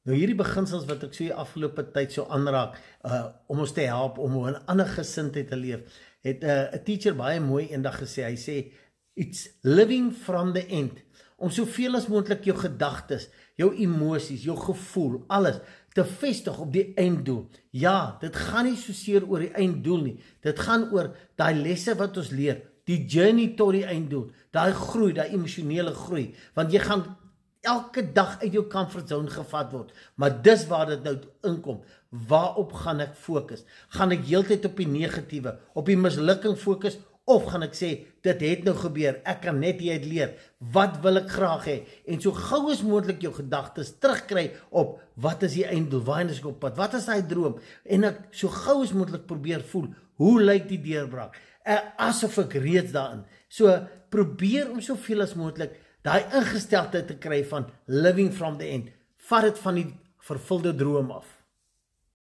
Nou hierdie beginsels wat ek so die afgelope tyd so aanraak, om ons te help om 'n ander gesindheid te leef, het 'n teacher baie mooi eendag gesê, hy sê, it's living from the end, om soveel as moontlik jou gedagtes, jou emosies, jou gevoel, alles, te vestig op die einddoel. Ja, dit gaan nie soseer oor die einddoel nie, dit gaan oor daai lesse wat ons leer, die journey tot die einddoel, daai groei, daai emosionele groei, want jy gaan elke dag uit jou comfortzone gevat word, maar dis waar dit nou inkom, waarop gaan ek fokus? Gaan ek heeltyd op die negatiewe, op die mislukking fokus, of gaan ek sê, dit het nou gebeur, ek kan net hieruit leer, wat wil ek graag hê, en so gou as moontlik jou gedagtes terugkry op, wat is die einddoel, waarheen is ek op pad, wat is daai droom, en ek so gou as moontlik probeer voel, hoe lyk die deurbraak, asof ek reeds daarin, so probeer om soveel as moontlik, daai ingesteldheid te kry van living from the end, vat dit van die vervulde droom af.